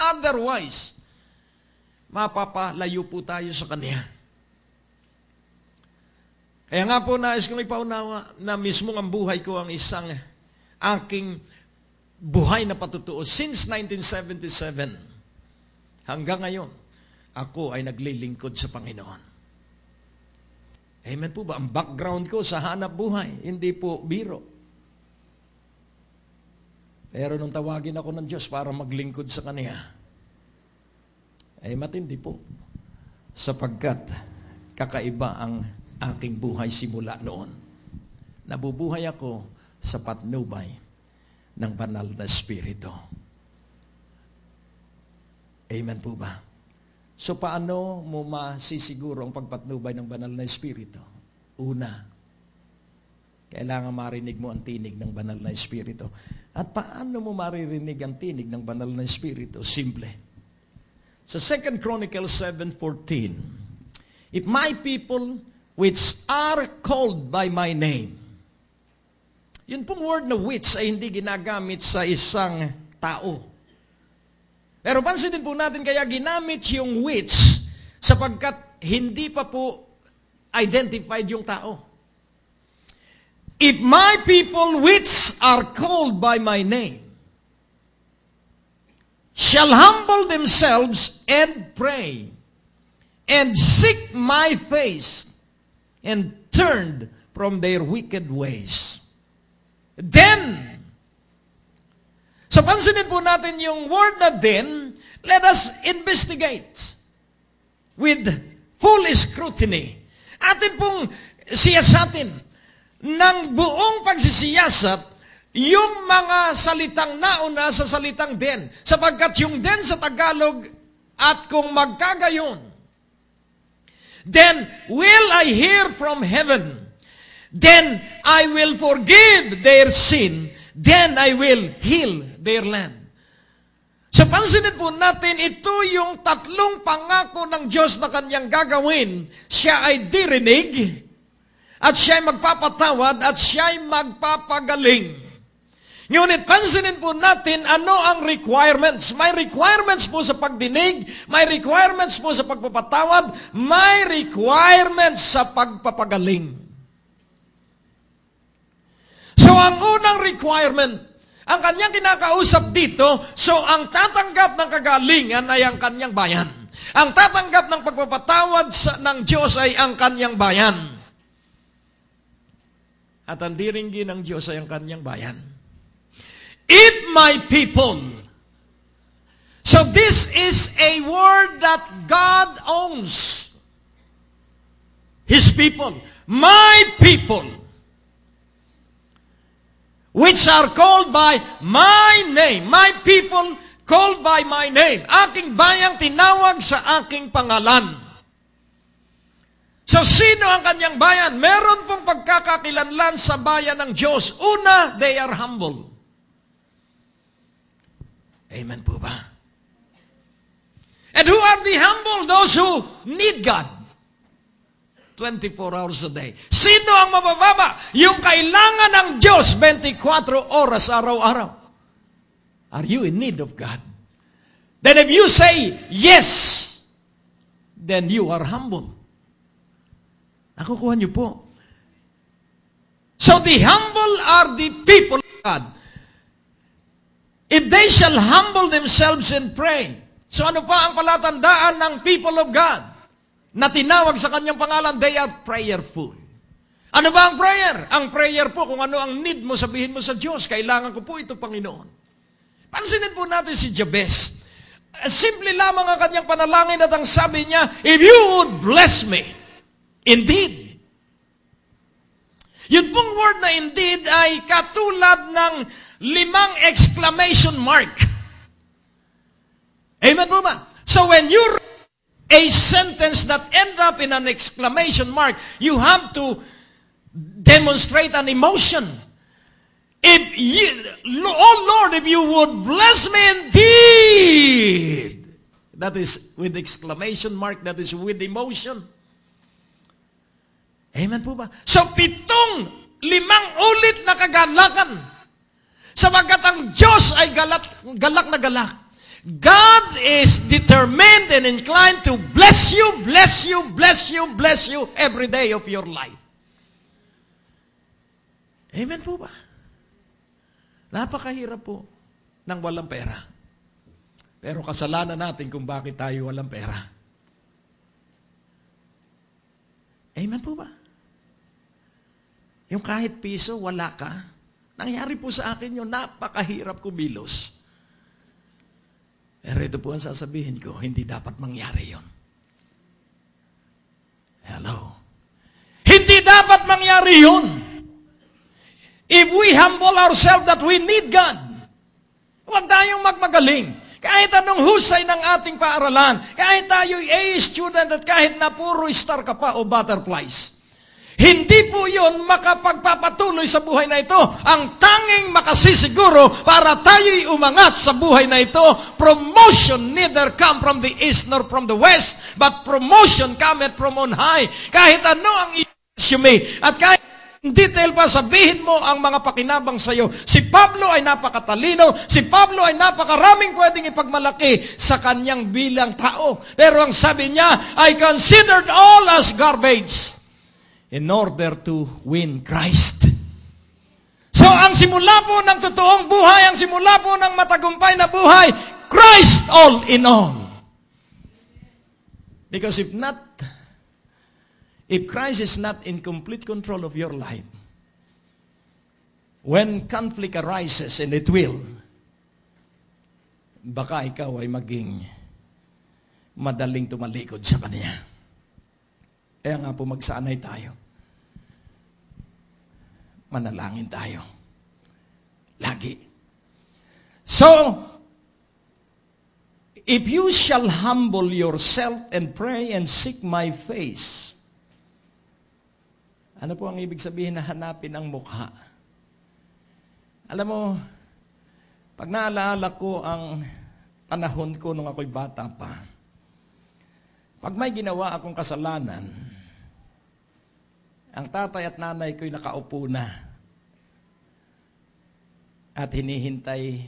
Otherwise, mapapalayo po tayo sa Kanya. Kaya nga po, nais kong ipaunawa na mismo ang buhay ko ang isang aking buhay na patutuo. Since 1977, hanggang ngayon, ako ay naglilingkod sa Panginoon. Amen po ba? Ang background ko sa hanap buhay, hindi po biro. Pero nung tawagin ako ng Diyos para maglingkod sa Kanya, ay matindi po. Sapagkat kakaiba ang aking buhay simula noon. Nabubuhay ako sa patnubay ng banal na Espiritu. Amen po ba? So paano mo masisiguro ang pagpatnubay ng banal na Espiritu? Una, kailangan marinig mo ang tinig ng banal na Espiritu. At paano mo maririnig ang tinig ng banal na Espiritu? Simple. Sa 2 Chronicles 7:14, if my people which are called by my name. Yun pong word na which ay hindi ginagamit sa isang tao. Pero pansinin po natin kaya ginamit yung which sapagkat hindi pa po identified yung tao. If my people which are called by my name shall humble themselves and pray and seek my face and turned from their wicked ways. Then, so pansinin po natin yung word na then, let us investigate with full scrutiny. Atin pong siyasatin ng buong pagsisiyasat yung mga salitang nauna sa salitang then. Sapagkat yung then sa Tagalog at kung magkagayon, then will I hear from heaven. Then I will forgive their sin. Then I will heal their land. So pansinin po natin, ito yung tatlong pangako ng Diyos na Kanyang gagawin. Siya ay dirinig, at siya ay magpapatawad, at siya ay magpapagaling. Ngunit pansinin po natin ano ang requirements. May requirements po sa pagdinig, may requirements po sa pagpapatawad, may requirements sa pagpapagaling. So ang unang requirement, ang Kanyang kinakausap dito, so ang tatanggap ng kagalingan ay ang Kanyang bayan. Ang tatanggap ng pagpapatawad ng Diyos ay ang Kanyang bayan. At ang diringgin ng Diyos ay ang Kanyang bayan. If my people. So this is a word that God owns. His people. My people. Which are called by my name. My people called by my name. Aking bayang tinawag sa aking pangalan. So sino ang Kanyang bayan? Meron pong pagkakakilanlan sa bayan ng Diyos. Una, they are humble. Amen po ba? And who are the humble? Those who need God. 24 hours a day. Sino ang mabababa? Yung kailangan ng Diyos 24 oras araw-araw. Are you in need of God? Then if you say yes, then you are humble. Nakukuha niyo po. So the humble are the people of God. If they shall humble themselves and pray. So ano pa ang palatandaan ng people of God na tinawag sa Kanyang pangalan? They are prayerful. Ano ba ang prayer? Ang prayer po, kung ano ang need mo, sabihin mo sa Diyos, kailangan ko po ito, Panginoon. Pansinin po natin si Jabez. Simple lamang ang kanyang panalangin at ang sabi niya, if you would bless me, indeed. Yun pong word na indeed ay katulad ng 5 exclamation mark. Amen po ba? So when you read a sentence that end up in an exclamation mark, you have to demonstrate an emotion. If you, oh Lord, if you would bless me indeed. That is with exclamation mark, that is with emotion. Amen po ba? So 5 ulit na kagalakan. Sapagkat ang Diyos ay galak na galak. God is determined and inclined to bless you, bless you, bless you, bless you every day of your life. Amen po ba? Napakahirap po ng walang pera. Pero kasalanan natin kung bakit tayo walang pera. Amen po ba? Yung kahit piso, wala ka. Nangyari po sa akin yun, napakahirap kumilos. Pero ito po ang sasabihin ko, hindi dapat mangyari yun. Hello? Hindi dapat mangyari yun. If we humble ourselves that we need God, huwag tayong magmagaling. Kahit anong husay ng ating paaralan, kahit tayo'y A student at kahit na puro star ka pa o butterflies, hindi po yun makapagpapatuloy sa buhay na ito. Ang tanging makasisiguro para tayo'y umangat sa buhay na ito, promotion neither come from the east nor from the west, but promotion cometh from on high. Kahit ano ang i-resume at kahit detail pa, sabihin mo ang mga pakinabang sa iyo. Si Pablo ay napakatalino, si Pablo ay napakaraming pwedeng ipagmalaki sa kanyang bilang tao. Pero ang sabi niya, I considered all as garbage in order to win Christ. So ang simula po ng totoong buhay, ang simula po ng matagumpay na buhay, Christ all in all. Because if Christ is not in complete control of your life, when conflict arises, and it will, baka ikaw ay maging madaling tumalikod sa Kanya. Kaya nga po magsanay tayo. Manalangin tayo. Lagi. So, if you shall humble yourself and pray and seek my face, ano po ang ibig sabihin na hanapin ang mukha? Alam mo, pag naalaala ko ang panahon ko nung ako'y bata pa, pag may ginawa akong kasalanan, ang tatay at nanay ko'y nakaupo na at hinihintay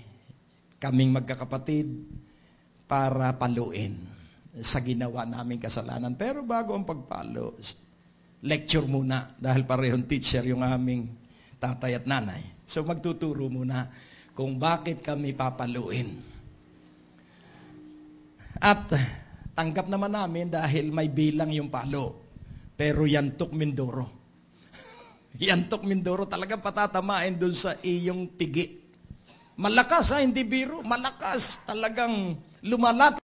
kaming magkakapatid para paluin sa ginawa naming kasalanan. Pero bago ang pagpalo, lecture muna, dahil parehong teacher yung aming tatay at nanay. So magtuturo muna kung bakit kami papaluin. At tanggap naman namin dahil may bilang yung palo. Pero yantok Mindoro. Yantok Mindoro talagang patatamain dun sa iyong pigi. Malakas ha, hindi biro. Malakas, talagang lumalat.